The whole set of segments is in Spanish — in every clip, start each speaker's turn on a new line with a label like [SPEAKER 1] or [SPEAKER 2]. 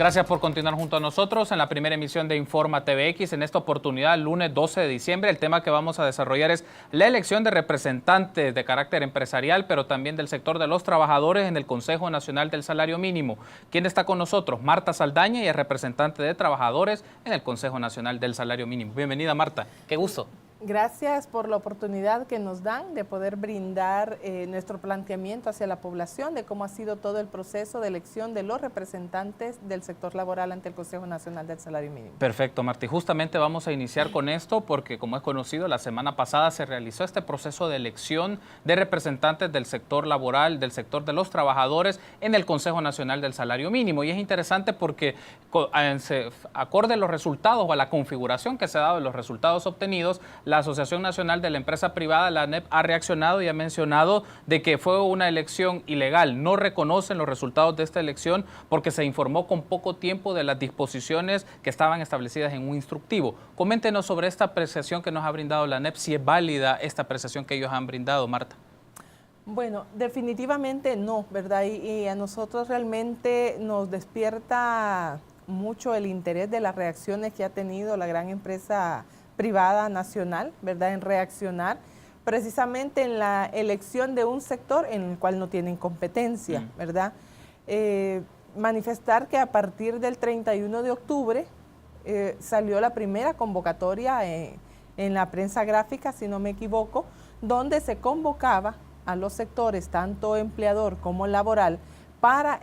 [SPEAKER 1] Gracias por continuar junto a nosotros en la primera emisión de Informa TVX. En esta oportunidad, el lunes 12 de diciembre, el tema que vamos a desarrollar es la elección de representantes de carácter empresarial, pero también del sector de los trabajadores en el Consejo Nacional del Salario Mínimo. ¿Quién está con nosotros? Marta Saldaña, y es representante de trabajadores en el Consejo Nacional del Salario Mínimo. Bienvenida, Marta. Qué gusto.
[SPEAKER 2] Gracias por la oportunidad que nos dan de poder brindar nuestro planteamiento hacia la población de cómo ha sido todo el proceso de elección de los representantes del sector laboral ante el Consejo Nacional del Salario Mínimo.
[SPEAKER 1] Perfecto, Marta. Y justamente vamos a iniciar con esto porque, como es conocido, la semana pasada se realizó este proceso de elección de representantes del sector laboral, del sector de los trabajadores en el Consejo Nacional del Salario Mínimo. Y es interesante porque, acorde a los resultados o a la configuración que se ha dado de los resultados obtenidos, la Asociación Nacional de la Empresa Privada, la ANEP, ha reaccionado y ha mencionado de que fue una elección ilegal. No reconocen los resultados de esta elección porque se informó con poco tiempo de las disposiciones que estaban establecidas en un instructivo. Coméntenos sobre esta apreciación que nos ha brindado la ANEP, si es válida esta apreciación que ellos han brindado, Marta.
[SPEAKER 2] Bueno, definitivamente no, ¿verdad? Y a nosotros realmente nos despierta mucho el interés de las reacciones que ha tenido la gran empresa privada nacional, ¿verdad?, en reaccionar precisamente en la elección de un sector en el cual no tienen competencia, ¿verdad? Manifestar que a partir del 31 de octubre salió la primera convocatoria en la prensa gráfica, si no me equivoco, donde se convocaba a los sectores, tanto empleador como laboral, para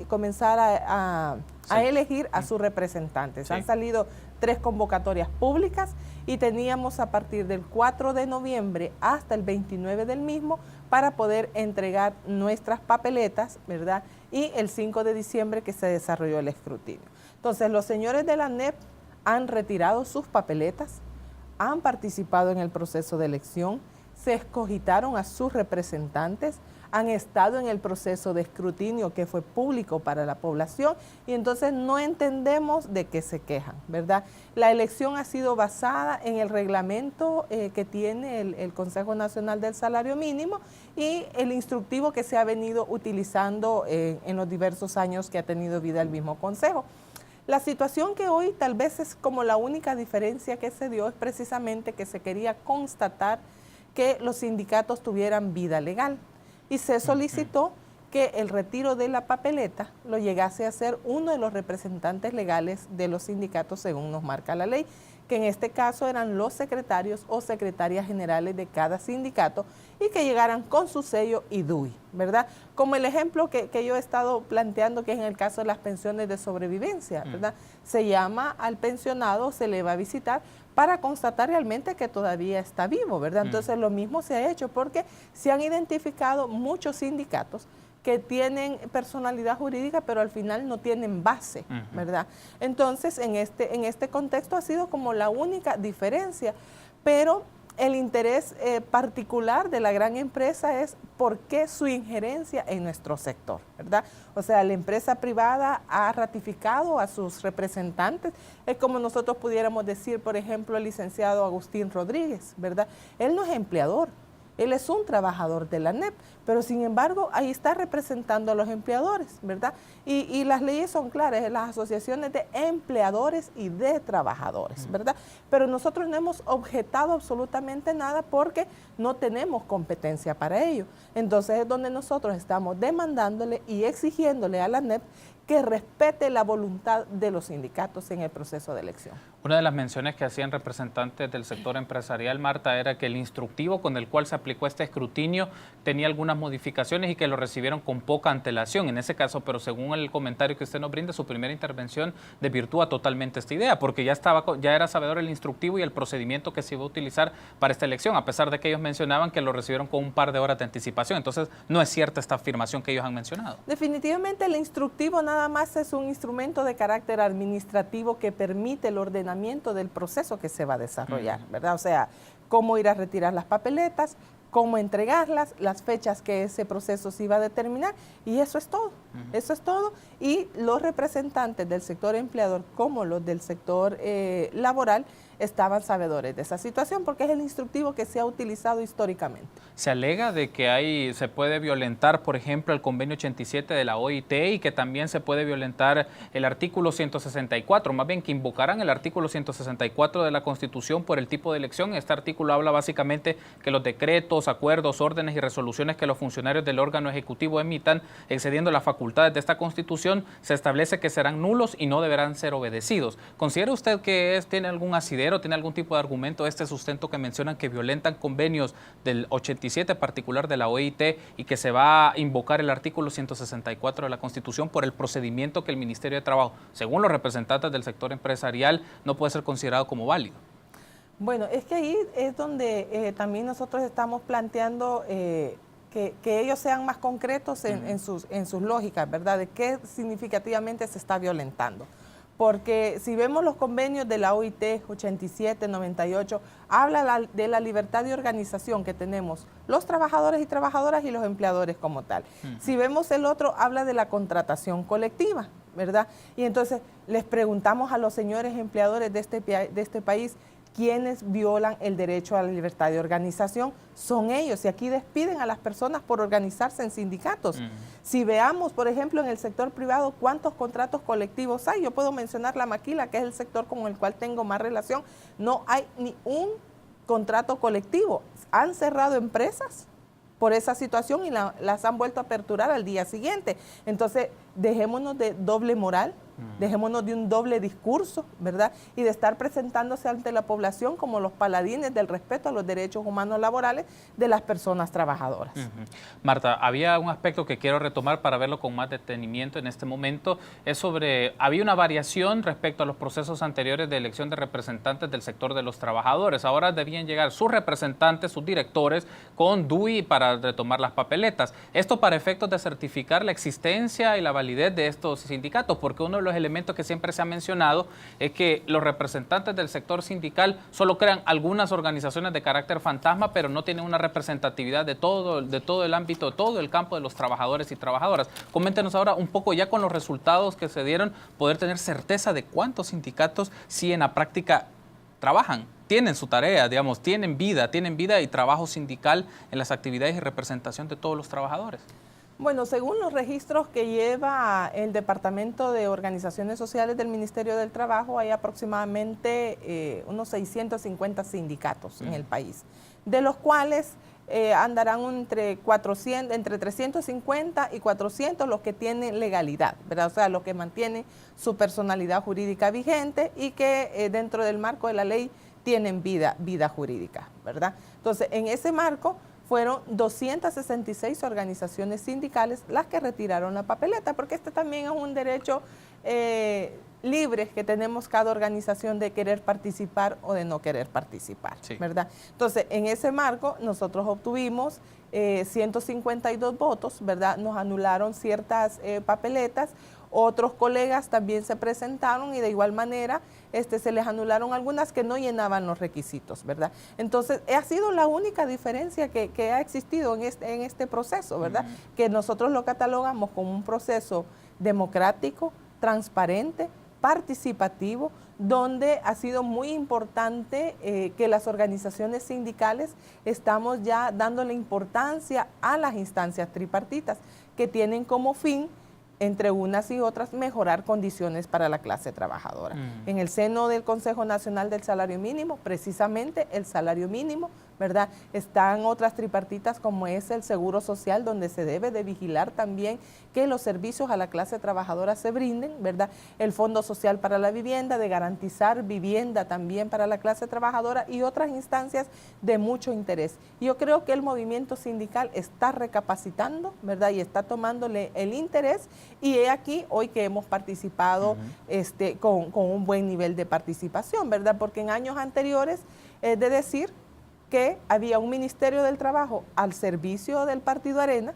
[SPEAKER 2] comenzar a elegir a sus representantes. Sí. Han salido 3 convocatorias públicas y teníamos a partir del 4 de noviembre hasta el 29 del mismo para poder entregar nuestras papeletas, ¿verdad? Y el 5 de diciembre que se desarrolló el escrutinio. Entonces, los señores de la ANEP han retirado sus papeletas, han participado en el proceso de elección, se escogitaron a sus representantes, han estado en el proceso de escrutinio que fue público para la población y entonces no entendemos de qué se quejan, ¿verdad? La elección ha sido basada en el reglamento que tiene el Consejo Nacional del Salario Mínimo y el instructivo que se ha venido utilizando en los diversos años que ha tenido vida el mismo Consejo. La situación que hoy tal vez es como la única diferencia que se dio es precisamente que se quería constatar que los sindicatos tuvieran vida legal. Y se solicitó que el retiro de la papeleta lo llegase a ser uno de los representantes legales de los sindicatos según nos marca la ley, que en este caso eran los secretarios o secretarias generales de cada sindicato y que llegaran con su sello y DUI, ¿verdad? Como el ejemplo que yo he estado planteando, que es en el caso de las pensiones de sobrevivencia, ¿verdad? Se llama al pensionado, se le va a visitar para constatar realmente que todavía está vivo, ¿verdad? Entonces lo mismo se ha hecho porque se han identificado muchos sindicatos que tienen personalidad jurídica, pero al final no tienen base, ¿verdad? Entonces, en este contexto ha sido como la única diferencia, pero el interés particular de la gran empresa es por qué su injerencia en nuestro sector, ¿verdad? O sea, la empresa privada ha ratificado a sus representantes, es como nosotros pudiéramos decir, por ejemplo, el licenciado Agustín Rodríguez, ¿verdad? Él no es empleador. Él es un trabajador de la ANEP, pero sin embargo ahí está representando a los empleadores, ¿verdad? Y las leyes son claras, las asociaciones de empleadores y de trabajadores, ¿verdad? Pero nosotros no hemos objetado absolutamente nada porque no tenemos competencia para ello. Entonces es donde nosotros estamos demandándole y exigiéndole a la ANEP que respete la voluntad de los sindicatos en el proceso de elección.
[SPEAKER 1] Una de las menciones que hacían representantes del sector empresarial, Marta, era que el instructivo con el cual se aplicó este escrutinio tenía algunas modificaciones y que lo recibieron con poca antelación. En ese caso, pero según el comentario que usted nos brinda, su primera intervención desvirtúa totalmente esta idea, porque ya era sabedor el instructivo y el procedimiento que se iba a utilizar para esta elección, a pesar de que ellos mencionaban que lo recibieron con un par de horas de anticipación. Entonces, no es cierta esta afirmación que ellos han mencionado.
[SPEAKER 2] Definitivamente el instructivo nada más es un instrumento de carácter administrativo que permite el ordenamiento del proceso que se va a desarrollar, ¿verdad? O sea, cómo ir a retirar las papeletas, cómo entregarlas, las fechas que ese proceso se iba a determinar, y eso es todo, eso es todo. Y los representantes del sector empleador como los del sector laboral estaban sabedores de esa situación, porque es el instructivo que se ha utilizado históricamente.
[SPEAKER 1] Se alega de que se puede violentar, por ejemplo, el convenio 87 de la OIT y que también se puede violentar el artículo 164, más bien que invocarán el artículo 164 de la Constitución por el tipo de elección. Este artículo habla básicamente que los decretos, acuerdos, órdenes y resoluciones que los funcionarios del órgano ejecutivo emitan, excediendo las facultades de esta Constitución, se establece que serán nulos y no deberán ser obedecidos. ¿Considera usted que tiene algún asidero, tiene algún tipo de argumento este sustento que mencionan que violentan convenios del 87 particular de la OIT y que se va a invocar el artículo 164 de la Constitución por el procedimiento que el Ministerio de Trabajo, según los representantes del sector empresarial, no puede ser considerado como válido?
[SPEAKER 2] Bueno, es que ahí es donde también nosotros estamos planteando que ellos sean más concretos en sus lógicas, ¿verdad? De qué significativamente se está violentando. Porque si vemos los convenios de la OIT 87, 98, habla de la libertad de organización que tenemos los trabajadores y trabajadoras y los empleadores como tal. Si vemos el otro, habla de la contratación colectiva, ¿verdad? Y entonces les preguntamos a los señores empleadores de este país, quienes violan el derecho a la libertad de organización son ellos, y aquí despiden a las personas por organizarse en sindicatos. Si veamos, por ejemplo, en el sector privado, cuántos contratos colectivos hay, yo puedo mencionar la maquila, que es el sector con el cual tengo más relación, no hay ni un contrato colectivo. Han cerrado empresas por esa situación y las han vuelto a aperturar al día siguiente. Entonces, dejémonos de doble moral, dejémonos de un doble discurso, ¿verdad? Y de estar presentándose ante la población como los paladines del respeto a los derechos humanos laborales de las personas trabajadoras.
[SPEAKER 1] Marta, había un aspecto que quiero retomar para verlo con más detenimiento en este momento, es sobre, había una variación respecto a los procesos anteriores de elección de representantes del sector de los trabajadores. Ahora debían llegar sus representantes, sus directores, con DUI para retomar las papeletas. Esto para efectos de certificar la existencia y la validez de estos sindicatos, porque uno de los elementos que siempre se ha mencionado es que los representantes del sector sindical solo crean algunas organizaciones de carácter fantasma, pero no tienen una representatividad de todo el ámbito, de todo el campo de los trabajadores y trabajadoras. Coméntenos ahora un poco, ya con los resultados que se dieron, poder tener certeza de cuántos sindicatos sí en la práctica trabajan, tienen su tarea, digamos, tienen vida y trabajo sindical en las actividades y representación de todos los trabajadores.
[SPEAKER 2] Bueno, según los registros que lleva el Departamento de Organizaciones Sociales del Ministerio del Trabajo, hay aproximadamente unos 650 sindicatos en el país, de los cuales andarán entre 350 y 400 los que tienen legalidad, ¿verdad? O sea, los que mantienen su personalidad jurídica vigente y que dentro del marco de la ley tienen vida jurídica, ¿verdad? Entonces, en ese marco fueron 266 organizaciones sindicales las que retiraron la papeleta, porque este también es un derecho libre que tenemos cada organización de querer participar o de no querer participar, sí, ¿verdad? Entonces, en ese marco nosotros obtuvimos 152 votos, ¿verdad? Nos anularon ciertas papeletas. Otros colegas también se presentaron y de igual manera se les anularon algunas que no llenaban los requisitos, ¿verdad? Entonces, ha sido la única diferencia que ha existido en este proceso, ¿verdad? Que nosotros lo catalogamos como un proceso democrático, transparente, participativo, donde ha sido muy importante que las organizaciones sindicales estamos ya dándole importancia a las instancias tripartitas que tienen como fin, entre unas y otras, mejorar condiciones para la clase trabajadora. En el seno del Consejo Nacional del Salario Mínimo, precisamente el salario mínimo, ¿verdad? Están otras tripartitas como es el Seguro Social, donde se debe de vigilar también que los servicios a la clase trabajadora se brinden, ¿verdad? El Fondo Social para la Vivienda, de garantizar vivienda también para la clase trabajadora y otras instancias de mucho interés. Yo creo que el movimiento sindical está recapacitando, ¿verdad? Y está tomándole el interés, y he aquí hoy que hemos participado con un buen nivel de participación, ¿verdad? Porque en años anteriores, es de decir que había un Ministerio del Trabajo al servicio del Partido Arena,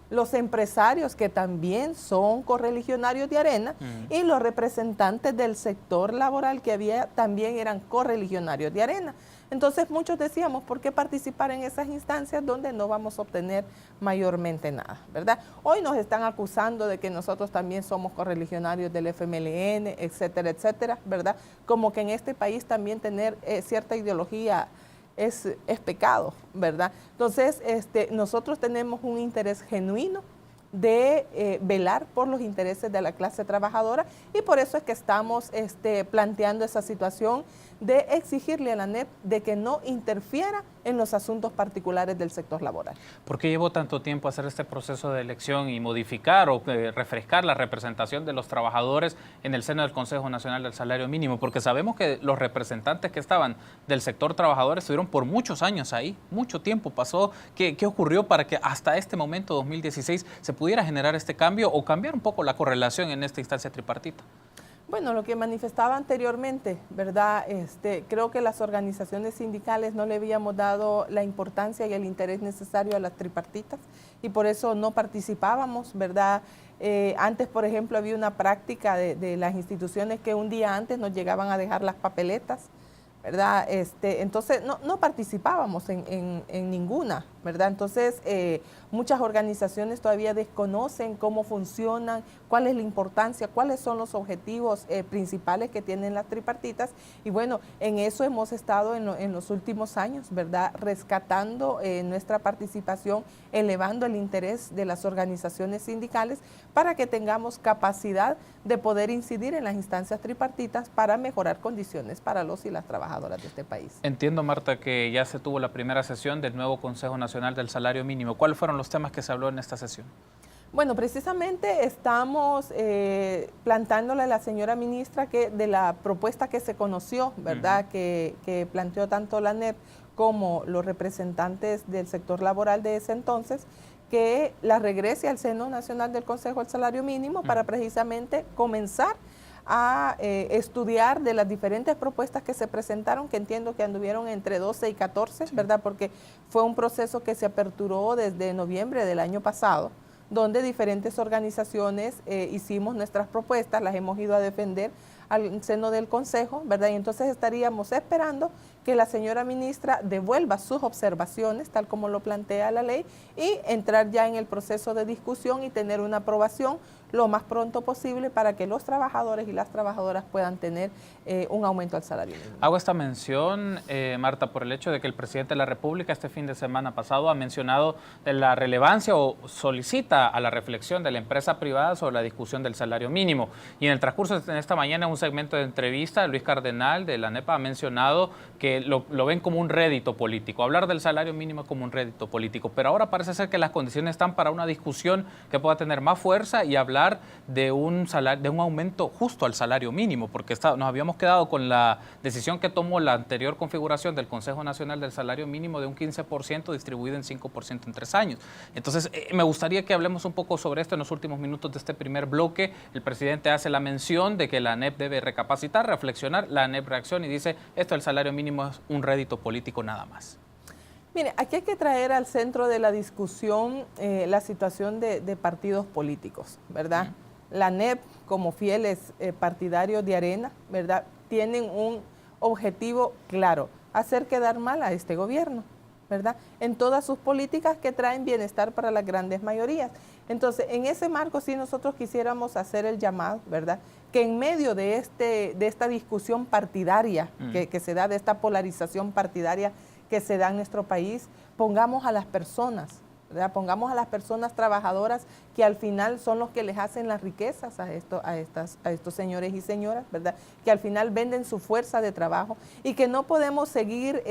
[SPEAKER 2] los empresarios que también son correligionarios de Arena y los representantes del sector laboral que también eran correligionarios de Arena. Entonces muchos decíamos, ¿por qué participar en esas instancias donde no vamos a obtener mayormente nada, verdad? Hoy nos están acusando de que nosotros también somos correligionarios del FMLN, etcétera, etcétera, ¿verdad? Como que en este país también tener cierta ideología es pecado, ¿verdad? Entonces, nosotros tenemos un interés genuino de velar por los intereses de la clase trabajadora y por eso es que estamos planteando esa situación de exigirle a la ANEP de que no interfiera en los asuntos particulares del sector laboral.
[SPEAKER 1] ¿Por qué llevó tanto tiempo hacer este proceso de elección y modificar o refrescar la representación de los trabajadores en el seno del Consejo Nacional del Salario Mínimo? Porque sabemos que los representantes que estaban del sector trabajador estuvieron por muchos años ahí, mucho tiempo pasó. ¿Qué ocurrió para que hasta este momento, 2016, se pudiera generar este cambio o cambiar un poco la correlación en esta instancia tripartita?
[SPEAKER 2] Bueno, lo que manifestaba anteriormente, ¿verdad? Creo que las organizaciones sindicales no le habíamos dado la importancia y el interés necesario a las tripartitas y por eso no participábamos, ¿verdad? Antes, por ejemplo, había una práctica de las instituciones que un día antes nos llegaban a dejar las papeletas, ¿verdad? Entonces no participábamos en ninguna, ¿verdad? Entonces muchas organizaciones todavía desconocen cómo funcionan, cuál es la importancia, cuáles son los objetivos principales que tienen las tripartitas y bueno, en eso hemos estado en los últimos años, ¿verdad? Rescatando nuestra participación, elevando el interés de las organizaciones sindicales para que tengamos capacidad de poder incidir en las instancias tripartitas para mejorar condiciones para los y las trabajadoras de este país.
[SPEAKER 1] Entiendo, Marta, que ya se tuvo la primera sesión del nuevo Consejo Nacional del Salario Mínimo. ¿Cuáles fueron los temas que se habló en esta sesión?
[SPEAKER 2] Bueno, precisamente estamos plantándole a la señora ministra que de la propuesta que se conoció, ¿verdad? Que planteó tanto la ANEP como los representantes del sector laboral de ese entonces, que la regrese al seno nacional del Consejo del Salario Mínimo para precisamente comenzar a estudiar de las diferentes propuestas que se presentaron, que entiendo que anduvieron entre 12 y 14, ¿verdad? Porque fue un proceso que se aperturó desde noviembre del año pasado, donde diferentes organizaciones hicimos nuestras propuestas, las hemos ido a defender al seno del Consejo, ¿verdad? Y entonces estaríamos esperando que la señora ministra devuelva sus observaciones, tal como lo plantea la ley, y entrar ya en el proceso de discusión y tener una aprobación lo más pronto posible para que los trabajadores y las trabajadoras puedan tener un aumento al salario mínimo.
[SPEAKER 1] Hago esta mención, Marta, por el hecho de que el presidente de la República este fin de semana pasado ha mencionado de la relevancia o solicita a la reflexión de la empresa privada sobre la discusión del salario mínimo. Y en el transcurso de esta mañana, en un segmento de entrevista, Luis Cardenal de la ANEP ha mencionado que lo ven como un rédito político, hablar del salario mínimo como un rédito político, pero ahora parece ser que las condiciones están para una discusión que pueda tener más fuerza y hablar de un aumento justo al salario mínimo, porque nos habíamos quedado con la decisión que tomó la anterior configuración del Consejo Nacional del Salario Mínimo de un 15% distribuido en 5% en 3 años. Entonces, me gustaría que hablemos un poco sobre esto en los últimos minutos de este primer bloque. El presidente hace la mención de que la ANEP debe recapacitar, reflexionar, la ANEP reacciona y dice, esto del salario mínimo es un rédito político nada más.
[SPEAKER 2] Mire, aquí hay que traer al centro de la discusión la situación de partidos políticos, ¿verdad? La ANEP, como fieles partidarios de Arena, ¿verdad?, tienen un objetivo claro, hacer quedar mal a este gobierno, ¿verdad?, en todas sus políticas que traen bienestar para las grandes mayorías. Entonces, en ese marco sí nosotros quisiéramos hacer el llamado, ¿verdad?, que en medio de esta discusión partidaria que se da, de esta polarización partidaria que se da en nuestro país, pongamos a las personas, ¿verdad? Pongamos a las personas trabajadoras que al final son los que les hacen las riquezas a estos señores y señoras, ¿verdad? Que al final venden su fuerza de trabajo y que no podemos seguir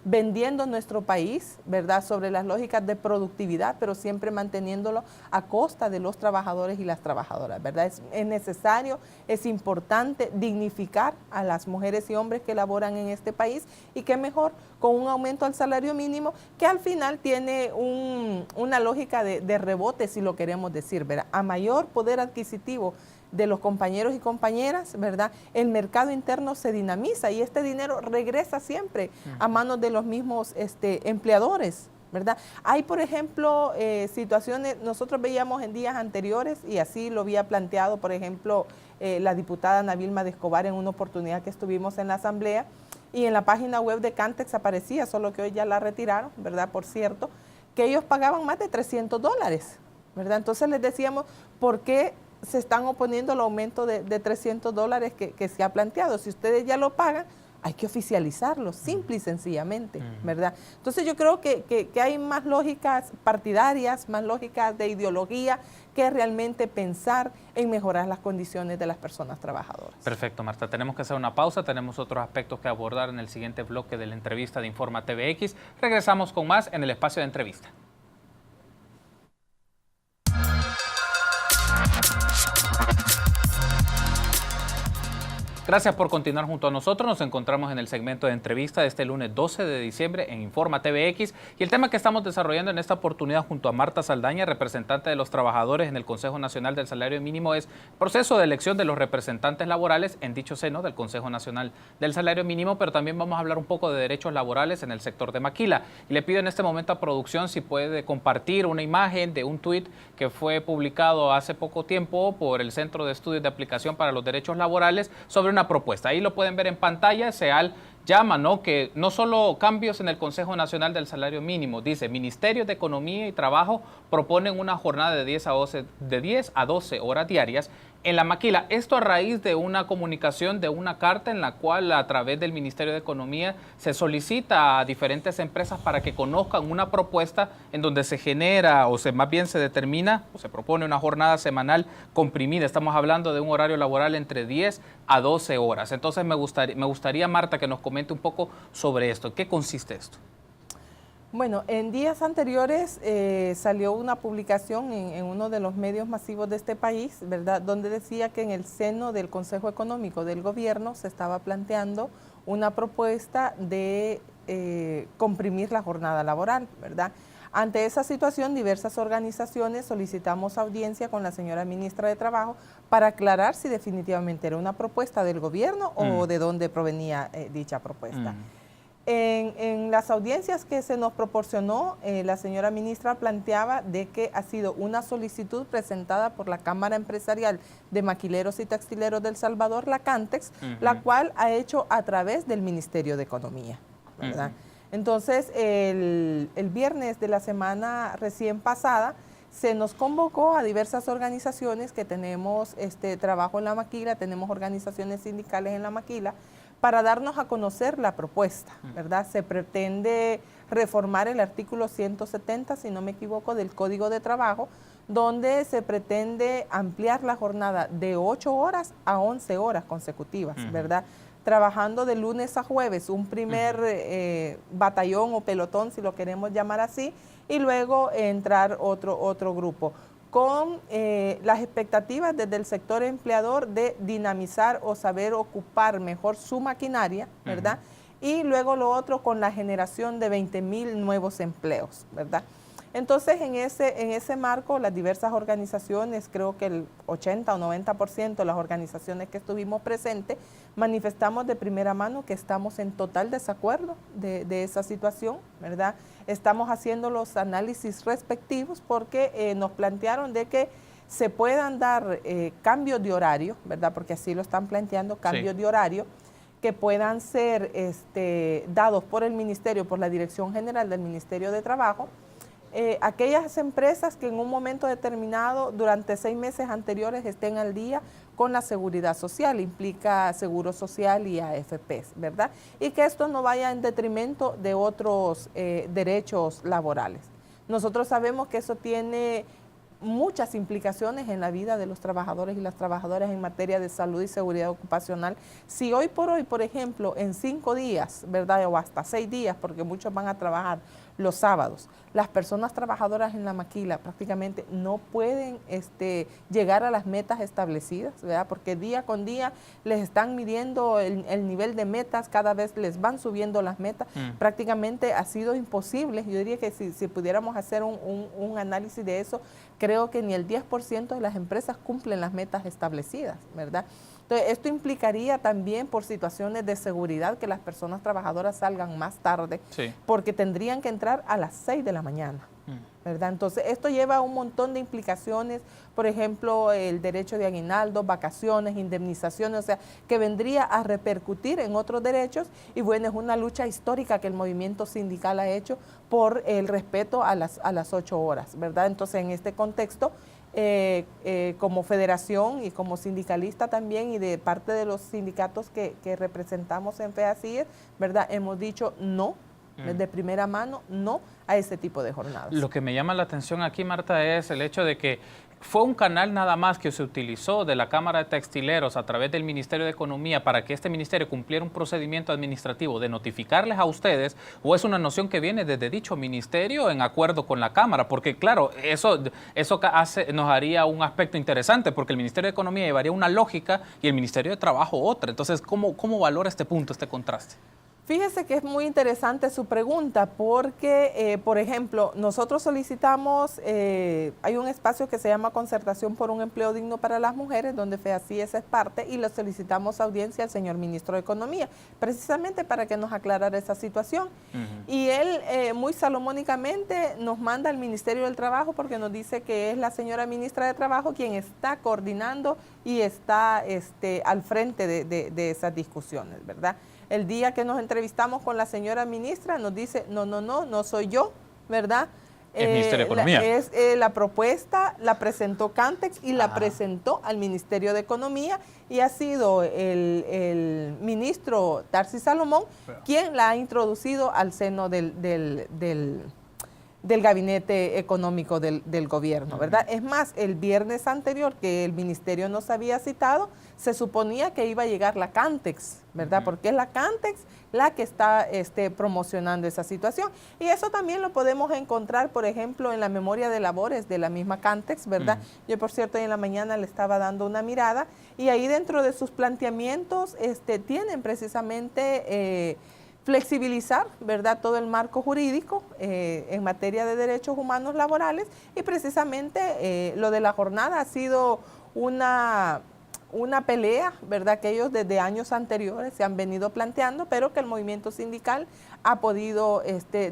[SPEAKER 2] vendiendo nuestro país, ¿verdad?, sobre las lógicas de productividad, pero siempre manteniéndolo a costa de los trabajadores y las trabajadoras, ¿verdad? Es necesario, es importante dignificar a las mujeres y hombres que laboran en este país y qué mejor con un aumento al salario mínimo que al final tiene una lógica de rebote, si lo queremos decir, ¿verdad? A mayor poder adquisitivo de los compañeros y compañeras, ¿verdad?, el mercado interno se dinamiza y este dinero regresa siempre a manos de los mismos empleadores, ¿verdad? Hay, por ejemplo, situaciones, nosotros veíamos en días anteriores, y así lo había planteado, por ejemplo, la diputada Ana Vilma de Escobar en una oportunidad que estuvimos en la asamblea, y en la página web de Cantex aparecía, solo que hoy ya la retiraron, ¿verdad? Por cierto, que ellos pagaban más de $300, ¿verdad? Entonces les decíamos, ¿por qué se están oponiendo al aumento de $300 que se ha planteado? Si ustedes ya lo pagan, hay que oficializarlo, simple y sencillamente, ¿verdad? Entonces yo creo que hay más lógicas partidarias, más lógicas de ideología, que realmente pensar en mejorar las condiciones de las personas trabajadoras.
[SPEAKER 1] Perfecto, Marta. Tenemos que hacer una pausa, tenemos otros aspectos que abordar en el siguiente bloque de la entrevista de Informa TVX. Regresamos con más en el espacio de entrevista. Gracias por continuar junto a nosotros. Nos encontramos en el segmento de entrevista de este lunes 12 de diciembre en Informa TVX. Y el tema que estamos desarrollando en esta oportunidad junto a Marta Saldaña, representante de los trabajadores en el Consejo Nacional del Salario Mínimo, es proceso de elección de los representantes laborales en dicho seno del Consejo Nacional del Salario Mínimo, pero también vamos a hablar un poco de derechos laborales en el sector de maquila. Y le pido en este momento a producción si puede compartir una imagen de un tuit que fue publicado hace poco tiempo por el Centro de Estudios de Aplicación para los Derechos Laborales sobre una propuesta. Ahí lo pueden ver en pantalla. SEAL llama, ¿no?, que no solo cambios en el Consejo Nacional del Salario Mínimo, dice, Ministerios de Economía y Trabajo proponen una jornada de 10 a 12 horas diarias en la maquila. Esto a raíz de una comunicación, de una carta en la cual a través del Ministerio de Economía se solicita a diferentes empresas para que conozcan una propuesta en donde se genera, más bien se determina o se propone una jornada semanal comprimida. Estamos hablando de un horario laboral entre 10 a 12 horas. Entonces me gustaría, Marta, que nos comente un poco sobre esto. ¿Qué consiste esto?
[SPEAKER 2] Bueno, en días anteriores salió una publicación en uno de los medios masivos de este país, ¿verdad?, donde decía que en el seno del Consejo Económico del Gobierno se estaba planteando una propuesta de comprimir la jornada laboral, ¿verdad? Ante esa situación, diversas organizaciones solicitamos audiencia con la señora ministra de Trabajo para aclarar si definitivamente era una propuesta del Gobierno o de dónde provenía dicha propuesta. En las audiencias que se nos proporcionó, la señora ministra planteaba de que ha sido una solicitud presentada por la Cámara Empresarial de Maquileros y Textileros del Salvador, la Cantex, la cual ha hecho a través del Ministerio de Economía, ¿verdad? Entonces, el viernes de la semana recién pasada, se nos convocó a diversas organizaciones que tenemos trabajo en la maquila, tenemos organizaciones sindicales en la maquila, para darnos a conocer la propuesta, ¿verdad? Se pretende reformar el artículo 170, si no me equivoco, del Código de Trabajo, donde se pretende ampliar la jornada de 8 horas a 11 horas consecutivas, ¿verdad? Trabajando de lunes a jueves, un primer batallón o pelotón, si lo queremos llamar así, y luego entrar otro grupo, con las expectativas desde el sector empleador de dinamizar o saber ocupar mejor su maquinaria, ¿verdad? Y luego lo otro con la generación de 20,000 nuevos empleos, ¿verdad? Entonces, en ese marco, las diversas organizaciones, creo que el 80 o 90% de las organizaciones que estuvimos presentes, manifestamos de primera mano que estamos en total desacuerdo de esa situación, ¿verdad? Estamos haciendo los análisis respectivos porque nos plantearon de que se puedan dar cambios de horario, ¿verdad? Porque así lo están planteando, cambios de horario, que puedan ser dados por el Ministerio, por la Dirección General del Ministerio de Trabajo, aquellas empresas que en un momento determinado, durante 6 meses anteriores, estén al día con la seguridad social, implica seguro social y AFPs, ¿verdad? Y que esto no vaya en detrimento de otros derechos laborales. Nosotros sabemos que eso tiene muchas implicaciones en la vida de los trabajadores y las trabajadoras en materia de salud y seguridad ocupacional. Si hoy por hoy, por ejemplo, en 5 días, ¿verdad?, o hasta 6 días, porque muchos van a trabajar los sábados, las personas trabajadoras en la maquila prácticamente no pueden llegar a las metas establecidas, ¿verdad?, porque día con día les están midiendo el nivel de metas, cada vez les van subiendo las metas, prácticamente ha sido imposible. Yo diría que si pudiéramos hacer un análisis de eso, creo que ni el 10% de las empresas cumplen las metas establecidas, ¿verdad? Entonces, esto implicaría también por situaciones de seguridad que las personas trabajadoras salgan más tarde,
[SPEAKER 1] Sí.
[SPEAKER 2] porque tendrían que entrar a las 6 de la mañana. ¿Verdad? Entonces, esto lleva a un montón de implicaciones, por ejemplo, el derecho de aguinaldo, vacaciones, indemnizaciones, o sea, que vendría a repercutir en otros derechos, y bueno, es una lucha histórica que el movimiento sindical ha hecho por el respeto a las 8 horas, ¿verdad? Entonces, en este contexto, como federación y como sindicalista también, y de parte de los sindicatos que representamos en FEACIES, ¿verdad? Hemos dicho no, de primera mano, no a ese tipo de jornadas.
[SPEAKER 1] Lo que me llama la atención aquí, Marta, es el hecho de que fue un canal nada más que se utilizó de la Cámara de Textileros a través del Ministerio de Economía para que este ministerio cumpliera un procedimiento administrativo de notificarles a ustedes, o es una noción que viene desde dicho ministerio en acuerdo con la Cámara, porque claro, eso nos haría un aspecto interesante, porque el Ministerio de Economía llevaría una lógica y el Ministerio de Trabajo otra. Entonces, ¿cómo valora este punto, este contraste?
[SPEAKER 2] Fíjese que es muy interesante su pregunta porque, por ejemplo, nosotros solicitamos, hay un espacio que se llama Concertación por un Empleo Digno para las Mujeres, donde FEACIES es parte, y le solicitamos audiencia al señor Ministro de Economía, precisamente para que nos aclarara esa situación. Y él, muy salomónicamente, nos manda al Ministerio del Trabajo porque nos dice que es la señora Ministra de Trabajo quien está coordinando y está al frente de esas discusiones, ¿verdad? El día que nos entrevistamos con la señora ministra nos dice, no soy yo, ¿verdad?
[SPEAKER 1] El Ministerio de Economía.
[SPEAKER 2] La propuesta la presentó Cantex y la presentó al Ministerio de Economía, y ha sido el ministro Tarsis Salomón quien la ha introducido al seno del gabinete económico del gobierno, ¿verdad? Es más, el viernes anterior que el ministerio nos había citado, se suponía que iba a llegar la Cantex, ¿verdad? Porque es la Cantex la que está promocionando esa situación. Y eso también lo podemos encontrar, por ejemplo, en la memoria de labores de la misma Cantex, ¿verdad? Yo, por cierto, hoy en la mañana le estaba dando una mirada, y ahí dentro de sus planteamientos tienen precisamente flexibilizar, ¿verdad?, todo el marco jurídico en materia de derechos humanos laborales, y precisamente lo de la jornada ha sido una pelea, ¿verdad?, que ellos desde años anteriores se han venido planteando, pero que el movimiento sindical ha podido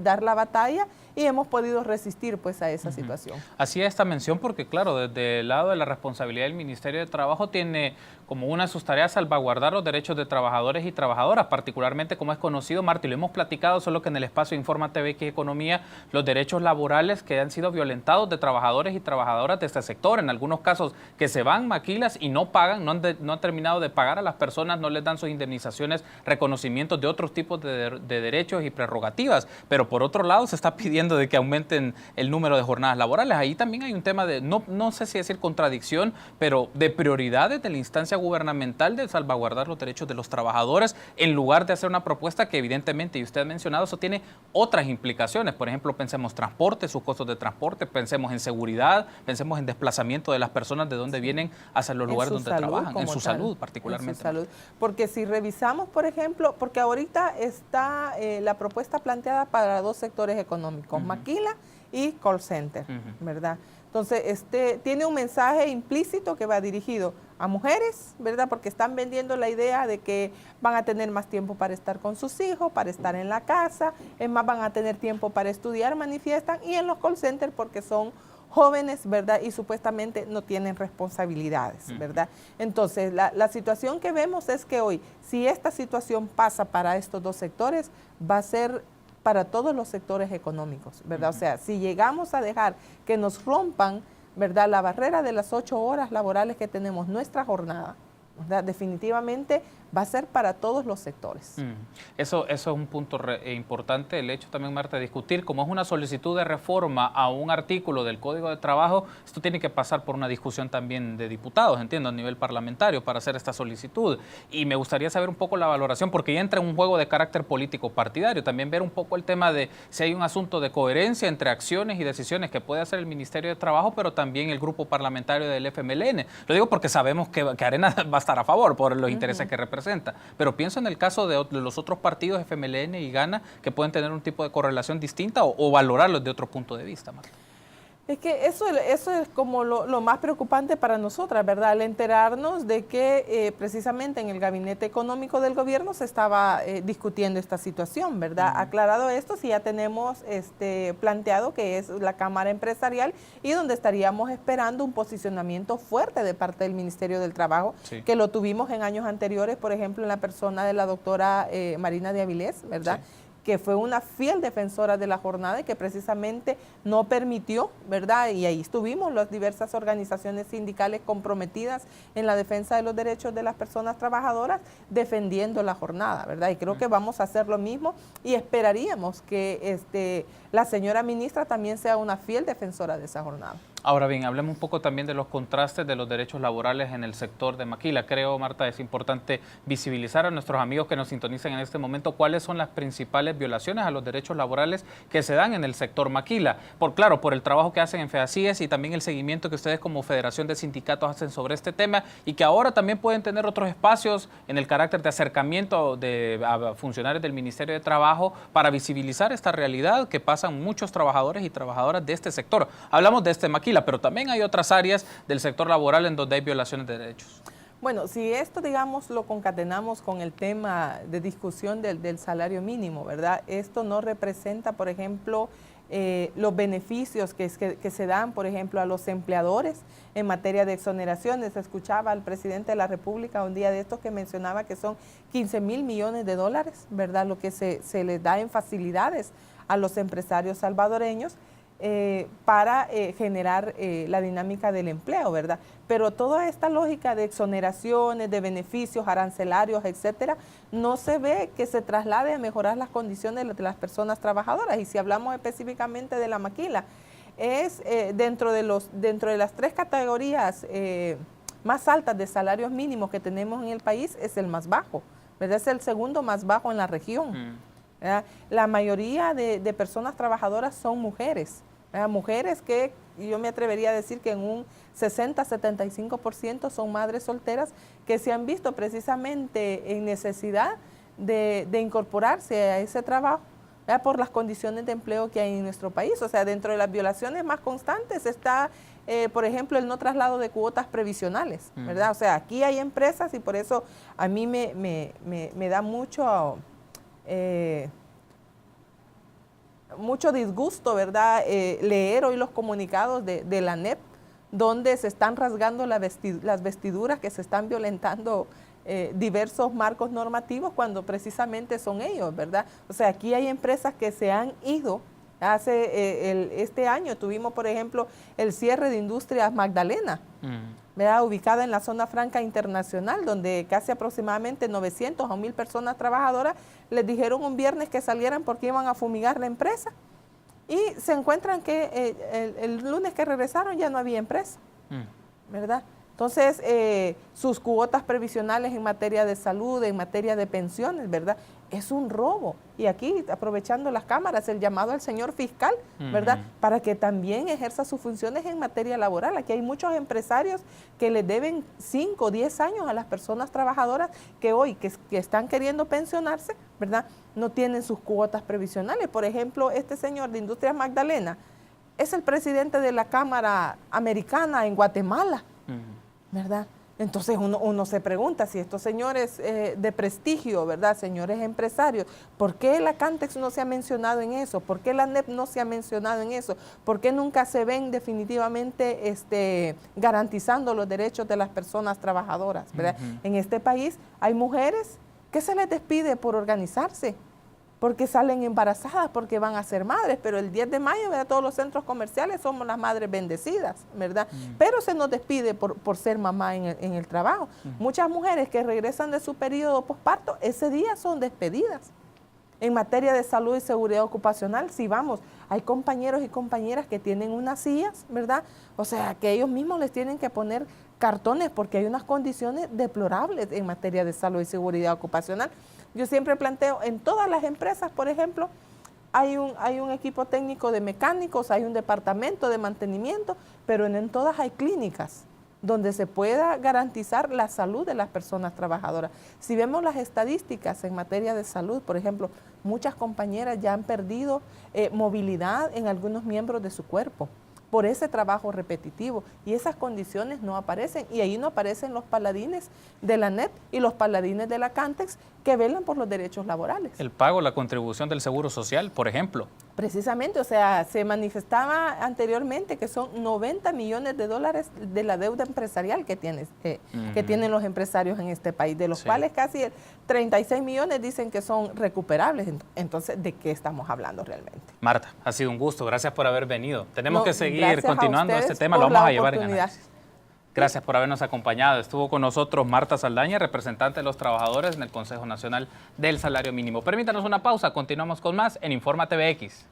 [SPEAKER 2] dar la batalla y hemos podido resistir pues a esa situación.
[SPEAKER 1] Hacía esta mención porque, claro, desde el lado de la responsabilidad del Ministerio de Trabajo tiene como una de sus tareas salvaguardar los derechos de trabajadores y trabajadoras, particularmente, como es conocido, Marta, y lo hemos platicado, solo que en el espacio Informa TV que Economía, los derechos laborales que han sido violentados de trabajadores y trabajadoras de este sector, en algunos casos que se van maquilas y no pagan, no han terminado de pagar a las personas, no les dan sus indemnizaciones, reconocimientos de otros tipos de derechos y prerrogativas, pero por otro lado se está pidiendo de que aumenten el número de jornadas laborales. Ahí también hay un tema de, no sé si decir contradicción, pero de prioridades de la instancia gubernamental de salvaguardar los derechos de los trabajadores, en lugar de hacer una propuesta que evidentemente, y usted ha mencionado, eso tiene otras implicaciones. Por ejemplo, pensemos transporte, sus costos de transporte, pensemos en seguridad, pensemos en desplazamiento de las personas de donde vienen hacia los lugares donde trabajan, en su salud particularmente.
[SPEAKER 2] En su salud. Porque si revisamos, por ejemplo, porque ahorita está la propuesta planteada para dos sectores económicos, maquila y call center, ¿verdad? Entonces, tiene un mensaje implícito que va dirigido a mujeres, ¿verdad? Porque están vendiendo la idea de que van a tener más tiempo para estar con sus hijos, para estar en la casa, es más, van a tener tiempo para estudiar, manifiestan, y en los call centers porque son jóvenes, ¿verdad? Y supuestamente no tienen responsabilidades, ¿verdad? Entonces, la situación que vemos es que hoy, si esta situación pasa para estos dos sectores, va a ser para todos los sectores económicos, ¿verdad? O sea, si llegamos a dejar que nos rompan, ¿verdad?, la barrera de las 8 horas laborales que tenemos nuestra jornada, ¿verdad?, definitivamente va a ser para todos los sectores. Eso
[SPEAKER 1] es un punto importante, el hecho también, Marta, de discutir, como es una solicitud de reforma a un artículo del Código de Trabajo, esto tiene que pasar por una discusión también de diputados, entiendo, a nivel parlamentario, para hacer esta solicitud. Y me gustaría saber un poco la valoración, porque ya entra en un juego de carácter político partidario, también ver un poco el tema de si hay un asunto de coherencia entre acciones y decisiones que puede hacer el Ministerio de Trabajo, pero también el grupo parlamentario del FMLN. Lo digo porque sabemos que Arena va a estar a favor por los intereses que representa. Pero pienso en el caso de los otros partidos, FMLN y Gana, que pueden tener un tipo de correlación distinta o valorarlos de otro punto de vista, Marta.
[SPEAKER 2] Es que eso es como lo más preocupante para nosotras, ¿verdad? Al enterarnos de que precisamente en el gabinete económico del gobierno se estaba discutiendo esta situación, ¿verdad? Aclarado esto, sí ya tenemos planteado que es la Cámara Empresarial y donde estaríamos esperando un posicionamiento fuerte de parte del Ministerio del Trabajo, sí, que lo tuvimos en años anteriores, por ejemplo, en la persona de la doctora Marina de Avilés, ¿verdad? Sí, que fue una fiel defensora de la jornada y que precisamente no permitió, ¿verdad? Y ahí estuvimos las diversas organizaciones sindicales comprometidas en la defensa de los derechos de las personas trabajadoras, defendiendo la jornada, ¿verdad? Y creo que vamos a hacer lo mismo y esperaríamos que la señora ministra también sea una fiel defensora de esa jornada.
[SPEAKER 1] Ahora bien, hablemos un poco también de los contrastes de los derechos laborales en el sector de maquila. Creo, Marta, es importante visibilizar a nuestros amigos que nos sintonizan en este momento cuáles son las principales violaciones a los derechos laborales que se dan en el sector maquila. Por el trabajo que hacen en FEDACIES y también el seguimiento que ustedes como Federación de Sindicatos hacen sobre este tema y que ahora también pueden tener otros espacios en el carácter de acercamiento a funcionarios del Ministerio de Trabajo para visibilizar esta realidad que pasan muchos trabajadores y trabajadoras de este sector. Hablamos de este maquila, pero también hay otras áreas del sector laboral en donde hay violaciones de derechos.
[SPEAKER 2] Bueno, si esto, digamos, lo concatenamos con el tema de discusión del salario mínimo, ¿verdad? Esto no representa, por ejemplo, los beneficios que se dan, por ejemplo, a los empleadores en materia de exoneraciones. Escuchaba al presidente de la República un día de estos que mencionaba que son 15,000 millones de dólares, ¿verdad? Lo que se les da en facilidades a los empresarios salvadoreños para generar la dinámica del empleo, ¿verdad? Pero toda esta lógica de exoneraciones, de beneficios arancelarios, etcétera, no se ve que se traslade a mejorar las condiciones de las personas trabajadoras. Y si hablamos específicamente de la maquila, es dentro de las 3 categorías más altas de salarios mínimos que tenemos en el país, es el más bajo, ¿verdad? Es el segundo más bajo en la región. ¿Verdad? La mayoría de personas trabajadoras son mujeres, ¿verdad? Mujeres que yo me atrevería a decir que en un 60-75% son madres solteras que se han visto precisamente en necesidad de incorporarse a ese trabajo, ¿verdad? Por las condiciones de empleo que hay en nuestro país. O sea, dentro de las violaciones más constantes está, por ejemplo, el no traslado de cuotas previsionales, ¿verdad? O sea, aquí hay empresas y por eso a mí me da mucho disgusto, ¿verdad? Leer hoy los comunicados de la ANEP, donde se están rasgando las vestiduras, que se están violentando diversos marcos normativos cuando precisamente son ellos, ¿verdad? O sea, aquí hay empresas que se han ido. Este año tuvimos, por ejemplo, el cierre de Industrias Magdalena, ¿verdad? Ubicada en la zona franca internacional, donde casi aproximadamente 900 a 1,000 personas trabajadoras les dijeron un viernes que salieran porque iban a fumigar la empresa y se encuentran que el lunes que regresaron ya no había empresa, ¿verdad? Entonces, sus cuotas previsionales en materia de salud, en materia de pensiones, ¿verdad? Es un robo. Y aquí, aprovechando las cámaras, el llamado al señor fiscal, ¿verdad? Para que también ejerza sus funciones en materia laboral. Aquí hay muchos empresarios que le deben 5 o 10 años a las personas trabajadoras que hoy, que están queriendo pensionarse, ¿verdad? No tienen sus cuotas previsionales. Por ejemplo, este señor de Industrias Magdalena es el presidente de la Cámara Americana en Guatemala, ¿verdad? Entonces uno se pregunta si estos señores de prestigio, ¿verdad? Señores empresarios, ¿por qué la Cantex no se ha mencionado en eso? ¿Por qué la ANEP no se ha mencionado en eso? ¿Por qué nunca se ven definitivamente garantizando los derechos de las personas trabajadoras, ¿verdad? En este país hay mujeres que se les despide por organizarse, porque salen embarazadas, porque van a ser madres, pero el 10 de mayo, ¿verdad? Todos los centros comerciales somos las madres bendecidas, ¿verdad? Pero se nos despide por ser mamá en el trabajo. Muchas mujeres que regresan de su periodo posparto, ese día son despedidas. En materia de salud y seguridad ocupacional, si vamos, hay compañeros y compañeras que tienen unas sillas, ¿verdad? O sea, que ellos mismos les tienen que poner cartones porque hay unas condiciones deplorables en materia de salud y seguridad ocupacional. Yo siempre planteo, en todas las empresas, por ejemplo, hay un equipo técnico de mecánicos, hay un departamento de mantenimiento, pero en todas hay clínicas donde se pueda garantizar la salud de las personas trabajadoras. Si vemos las estadísticas en materia de salud, por ejemplo, muchas compañeras ya han perdido movilidad en algunos miembros de su cuerpo. por ese trabajo repetitivo, y esas condiciones no aparecen, y ahí no aparecen los paladines de la ANEP y los paladines de la CANTEX que velan por los derechos laborales.
[SPEAKER 1] El pago, la contribución del Seguro Social, por ejemplo.
[SPEAKER 2] Precisamente, o sea, se manifestaba anteriormente que son 90 millones de dólares de la deuda empresarial que tienen los empresarios en este país, de los cuales casi 36 millones dicen que son recuperables. Entonces, ¿de qué estamos hablando realmente?
[SPEAKER 1] Marta, ha sido un gusto, gracias por haber venido. Tenemos que seguir continuando este tema, lo vamos a llevar en análisis. Gracias por habernos acompañado. Estuvo con nosotros Marta Saldaña, representante de los trabajadores en el Consejo Nacional del Salario Mínimo. Permítanos una pausa, continuamos con más en Informa TVX.